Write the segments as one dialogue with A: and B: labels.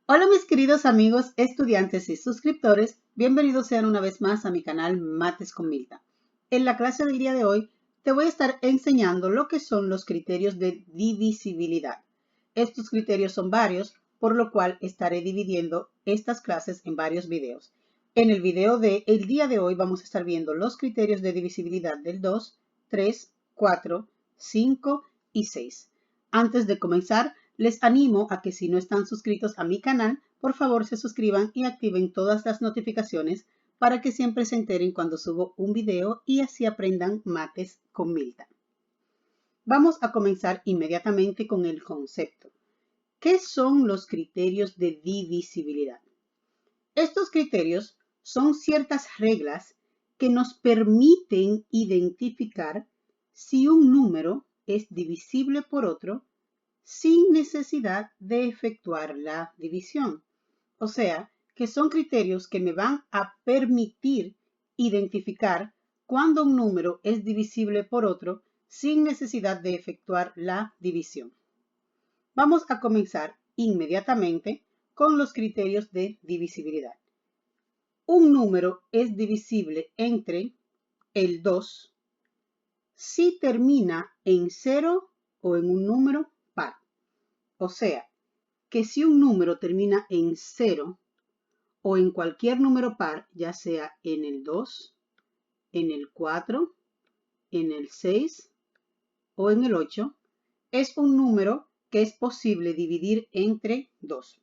A: Hola mis queridos amigos, estudiantes y suscriptores, bienvenidos sean una vez más a mi canal Mates con Milta. En la clase del día de hoy te voy a estar enseñando lo que son los criterios de divisibilidad. Estos criterios son varios, por lo cual estaré dividiendo estas clases en varios videos. En el video del día de hoy vamos a estar viendo los criterios de divisibilidad del 2, 3, 4, 5 y 6. Antes de comenzar, les animo a que si no están suscritos a mi canal, por favor se suscriban y activen todas las notificaciones para que siempre se enteren cuando subo un video y así aprendan mates con Milta. Vamos a comenzar inmediatamente con el concepto. ¿Qué son los criterios de divisibilidad? Estos criterios son ciertas reglas que nos permiten identificar si un número es divisible por otro sin necesidad de efectuar la división. O sea, que son criterios que me van a permitir identificar cuando un número es divisible por otro sin necesidad de efectuar la división. Vamos a comenzar inmediatamente con los criterios de divisibilidad. Un número es divisible entre el 2 si termina en 0 o en un número par. O sea, que si un número termina en 0 o en cualquier número par, ya sea en el 2, en el 4, en el 6 o en el 8, es un número que es posible dividir entre 2.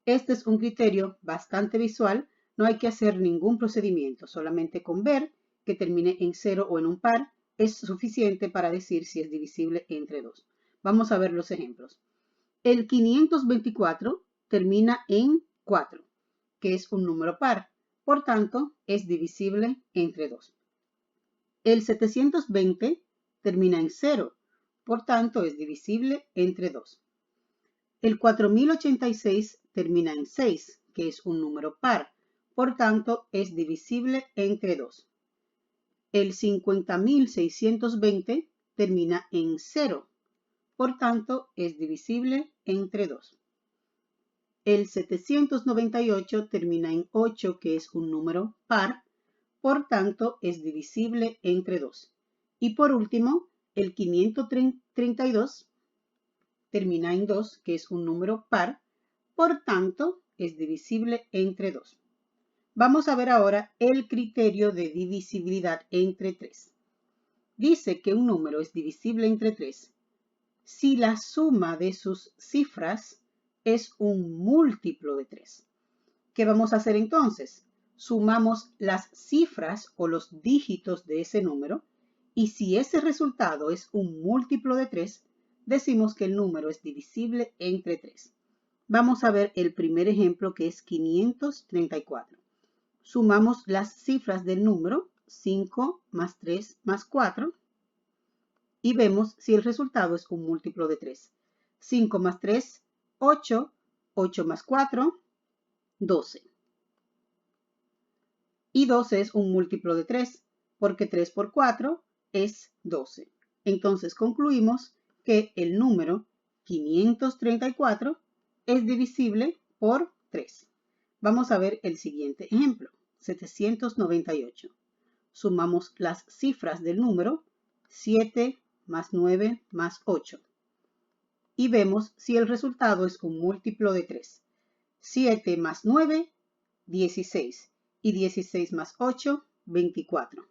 A: Este es un criterio bastante visual, no hay que hacer ningún procedimiento, solamente con ver que termine en 0 o en un par es suficiente para decir si es divisible entre 2. Vamos a ver los ejemplos. El 524 termina en 4, que es un número par. Por tanto, es divisible entre 2. El 720 termina en 0. Por tanto, es divisible entre 2. El 4086 termina en 6, que es un número par. Por tanto, es divisible entre 2. El 50620 termina en 0. Por tanto, es divisible entre 2. El 798 termina en 8, que es un número par, por tanto es divisible entre 2. Y por último, el 532 termina en 2, que es un número par, por tanto es divisible entre 2. Vamos a ver ahora el criterio de divisibilidad entre 3. Dice que un número es divisible entre 3 si la suma de sus cifras es un múltiplo de 3. ¿Qué vamos a hacer entonces? Sumamos las cifras o los dígitos de ese número y si ese resultado es un múltiplo de 3, decimos que el número es divisible entre 3. Vamos a ver el primer ejemplo que es 534. Sumamos las cifras del número 5 más 3 más 4 y vemos si el resultado es un múltiplo de 3. 5 más 3, 8. 8 más 4, 12. Y 12 es un múltiplo de 3, porque 3 por 4 es 12. Entonces concluimos que el número 534 es divisible por 3. Vamos a ver el siguiente ejemplo. 798. Sumamos las cifras del número 7 más 9 más 8. Y vemos si el resultado es un múltiplo de 3. 7 más 9, 16. Y 16 más 8, 24.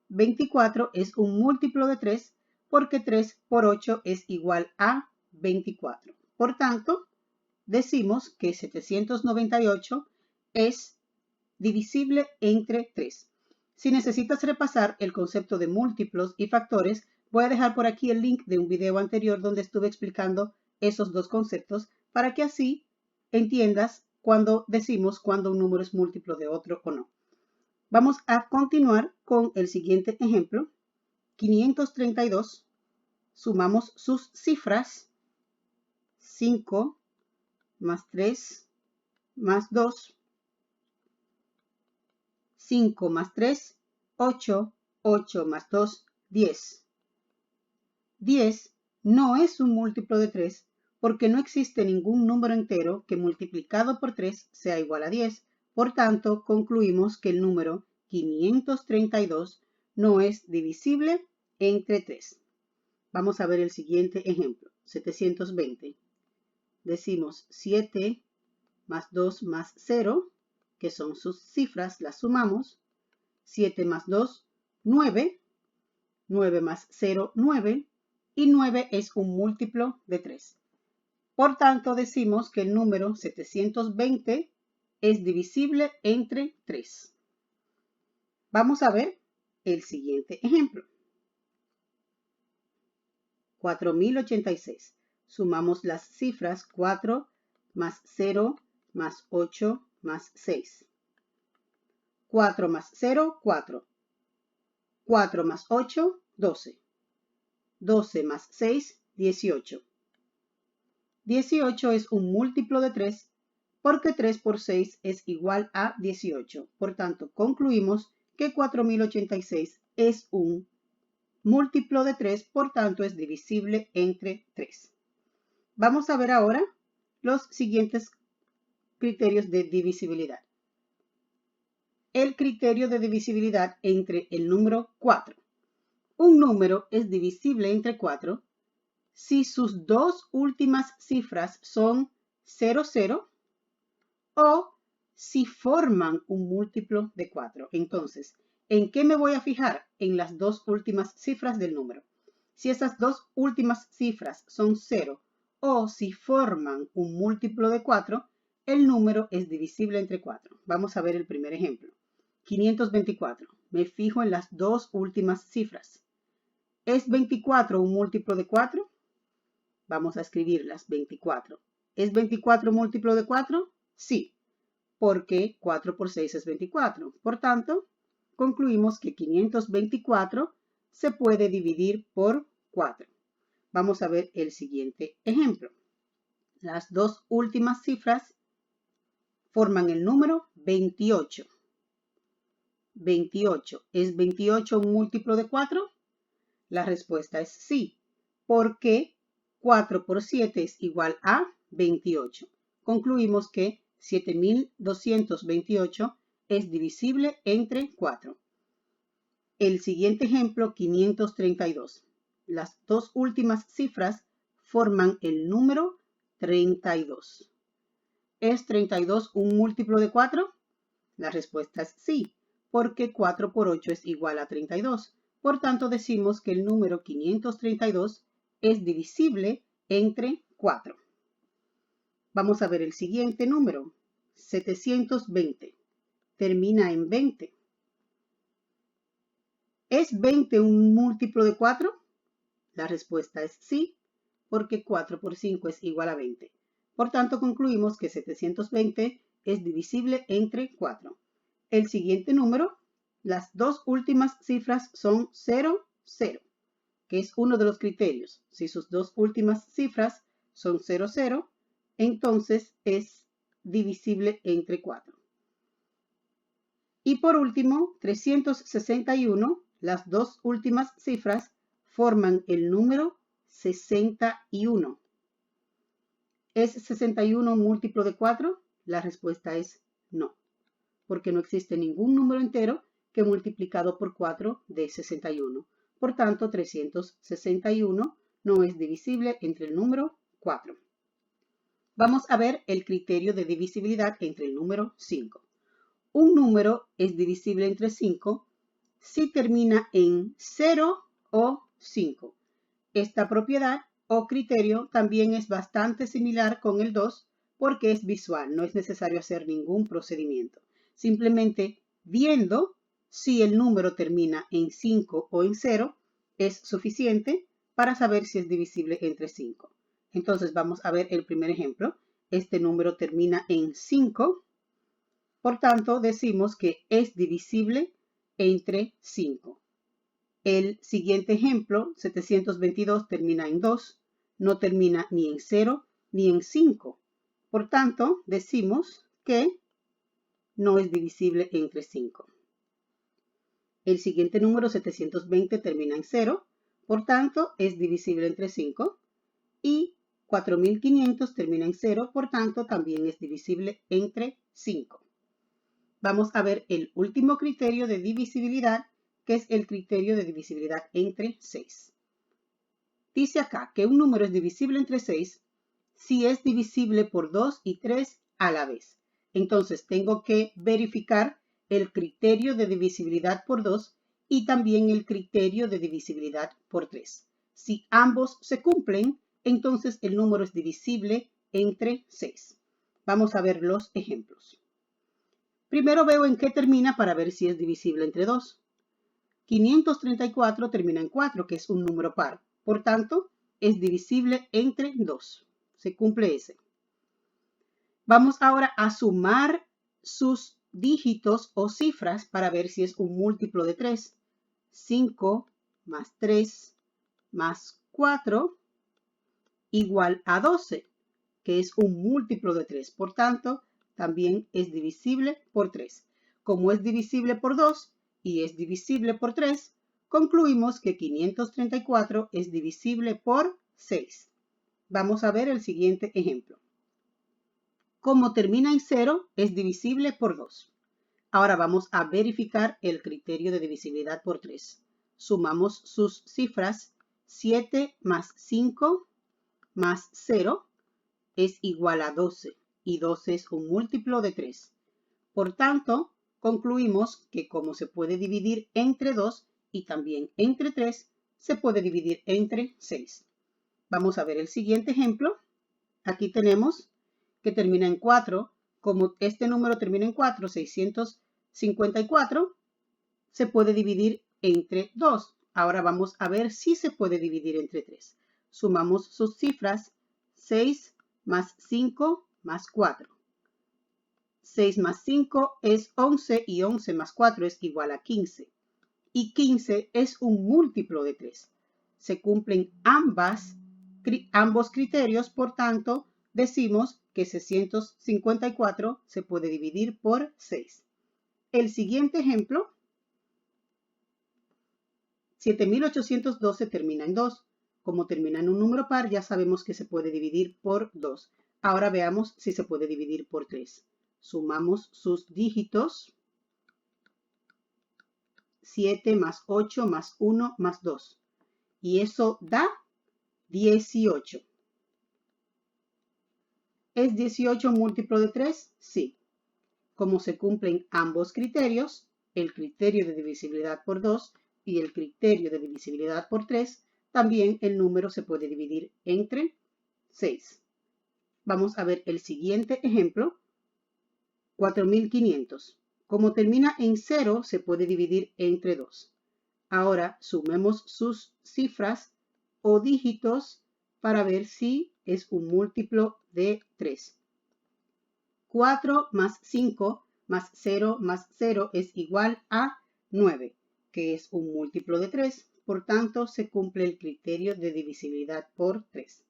A: 24 es un múltiplo de 3 porque 3 por 8 es igual a 24. Por tanto, decimos que 798 es divisible entre 3. Si necesitas repasar el concepto de múltiplos y factores, voy a dejar por aquí el link de un video anterior donde estuve explicando esos dos conceptos para que así entiendas cuando decimos cuando un número es múltiplo de otro o no. Vamos a continuar con el siguiente ejemplo. 532. Sumamos sus cifras. 5 más 3 más 2. 5 más 3, 8. 8 más 2, 10. 10 no es un múltiplo de 3 porque no existe ningún número entero que multiplicado por 3 sea igual a 10. Por tanto, concluimos que el número 532 no es divisible entre 3. Vamos a ver el siguiente ejemplo. 720. Decimos 7 más 2 más 0, que son sus cifras, las sumamos. 7 más 2, 9. 9 más 0, 9. Y 9 es un múltiplo de 3. Por tanto, decimos que el número 720 es divisible entre 3. Vamos a ver el siguiente ejemplo. 4086. Sumamos las cifras 4 más 0 más 8 más 6. 4 más 0, 4. 4 más 8, 12. 12 más 6, 18. 18 es un múltiplo de 3 porque 3 por 6 es igual a 18. Por tanto, concluimos que 4086 es un múltiplo de 3, por tanto es divisible entre 3. Vamos a ver ahora los siguientes criterios de divisibilidad. El criterio de divisibilidad entre el número 4. Un número es divisible entre 4 si sus dos últimas cifras son 0, 0 o si forman un múltiplo de 4. Entonces, ¿en qué me voy a fijar? En las dos últimas cifras del número. Si esas dos últimas cifras son 0 o si forman un múltiplo de 4, el número es divisible entre 4. Vamos a ver el primer ejemplo. 524. Me fijo en las dos últimas cifras. ¿Es 24 un múltiplo de 4? Vamos a escribirlas, 24. ¿Es 24 un múltiplo de 4? Sí, porque 4 por 6 es 24. Por tanto, concluimos que 524 se puede dividir por 4. Vamos a ver el siguiente ejemplo. Las dos últimas cifras forman el número 28. 28. ¿Es 28 un múltiplo de 4? La respuesta es sí, porque 4 por 7 es igual a 28. Concluimos que 7228 es divisible entre 4. El siguiente ejemplo, 532. Las dos últimas cifras forman el número 32. ¿Es 32 un múltiplo de 4? La respuesta es sí, porque 4 por 8 es igual a 32. Por tanto, decimos que el número 532 es divisible entre 4. Vamos a ver el siguiente número, 720. Termina en 20. ¿Es 20 un múltiplo de 4? La respuesta es sí, porque 4 por 5 es igual a 20. Por tanto, concluimos que 720 es divisible entre 4. El siguiente número, las dos últimas cifras son 0, 0, que es uno de los criterios. Si sus dos últimas cifras son 0, 0, entonces es divisible entre 4. Y por último, 361, las dos últimas cifras forman el número 61. ¿Es 61 un múltiplo de 4? La respuesta es no, porque no existe ningún número entero que multiplicado por 4 dé 61. Por tanto, 361 no es divisible entre el número 4. Vamos a ver el criterio de divisibilidad entre el número 5. Un número es divisible entre 5 si termina en 0 o 5. Esta propiedad o criterio también es bastante similar con el 2 porque es visual, no es necesario hacer ningún procedimiento. Simplemente viendo si el número termina en 5 o en 0 es suficiente para saber si es divisible entre 5. Entonces vamos a ver el primer ejemplo. Este número termina en 5. Por tanto, decimos que es divisible entre 5. El siguiente ejemplo, 722, termina en 2. No termina ni en 0 ni en 5. Por tanto, decimos que no es divisible entre 5. El siguiente número, 720, termina en 0. Por tanto, es divisible entre 5. Y 4.500 termina en 0, por tanto, también es divisible entre 5. Vamos a ver el último criterio de divisibilidad, que es el criterio de divisibilidad entre 6. Dice acá que un número es divisible entre 6 si es divisible por 2 y 3 a la vez. Entonces, tengo que verificar el criterio de divisibilidad por 2 y también el criterio de divisibilidad por 3. Si ambos se cumplen, entonces el número es divisible entre 6. Vamos a ver los ejemplos. Primero veo en qué termina para ver si es divisible entre 2. 534 termina en 4, que es un número par. Por tanto, es divisible entre 2. Se cumple ese. Vamos ahora a sumar sus dígitos o cifras para ver si es un múltiplo de 3. 5 más 3 más 4 igual a 12, que es un múltiplo de 3. Por tanto, también es divisible por 3. Como es divisible por 2 y es divisible por 3, concluimos que 534 es divisible por 6. Vamos a ver el siguiente ejemplo. Como termina en 0, es divisible por 2. Ahora vamos a verificar el criterio de divisibilidad por 3. Sumamos sus cifras. 7 más 5 más 0 es igual a 12 y 12 es un múltiplo de 3. Por tanto, concluimos que como se puede dividir entre 2 y también entre 3, se puede dividir entre 6. Vamos a ver el siguiente ejemplo. Aquí tenemos que termina en 4. Como este número termina en 4, 654, se puede dividir entre 2. Ahora vamos a ver si se puede dividir entre 3. Sumamos sus cifras. 6 más 5 más 4. 6 más 5 es 11 y 11 más 4 es igual a 15. Y 15 es un múltiplo de 3. Se cumplen ambos criterios, por tanto, decimos que 654 se puede dividir por 6. El siguiente ejemplo, 7812 termina en 2. Como termina en un número par, ya sabemos que se puede dividir por 2. Ahora veamos si se puede dividir por 3. Sumamos sus dígitos. 7 más 8 más 1 más 2. Y eso da 18. ¿Es 18 múltiplo de 3? Sí. Como se cumplen ambos criterios, el criterio de divisibilidad por 2 y el criterio de divisibilidad por 3, también el número se puede dividir entre 6. Vamos a ver el siguiente ejemplo. 4500. Como termina en 0, se puede dividir entre 2. Ahora sumemos sus cifras o dígitos para ver si es un múltiplo de 3. 4 más 5 más 0 más 0 es igual a 9, que es un múltiplo de 3. Por tanto, se cumple el criterio de divisibilidad por 3.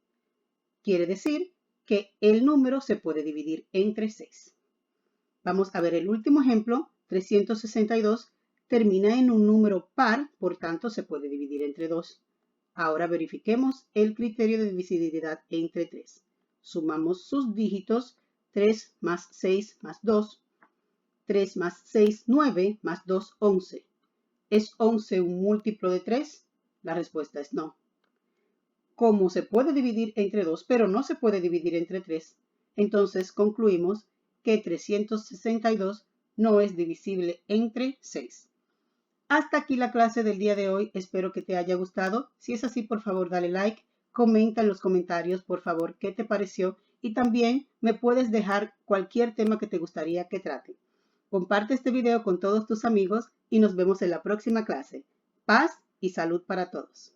A: Quiere decir que el número se puede dividir entre 6. Vamos a ver el último ejemplo. 362 termina en un número par, por tanto se puede dividir entre 2. Ahora verifiquemos el criterio de divisibilidad entre 3. Sumamos sus dígitos. 3 más 6 más 2. 3 más 6, 9 más 2, 11. ¿Es 11 un múltiplo de 3? La respuesta es no. Como se puede dividir entre 2, pero no se puede dividir entre 3, entonces concluimos que 362 no es divisible entre 6. Hasta aquí la clase del día de hoy. Espero que te haya gustado. Si es así, por favor, dale like. Comenta en los comentarios, por favor, qué te pareció. Y también me puedes dejar cualquier tema que te gustaría que trate. Comparte este video con todos tus amigos y nos vemos en la próxima clase. Paz y salud para todos.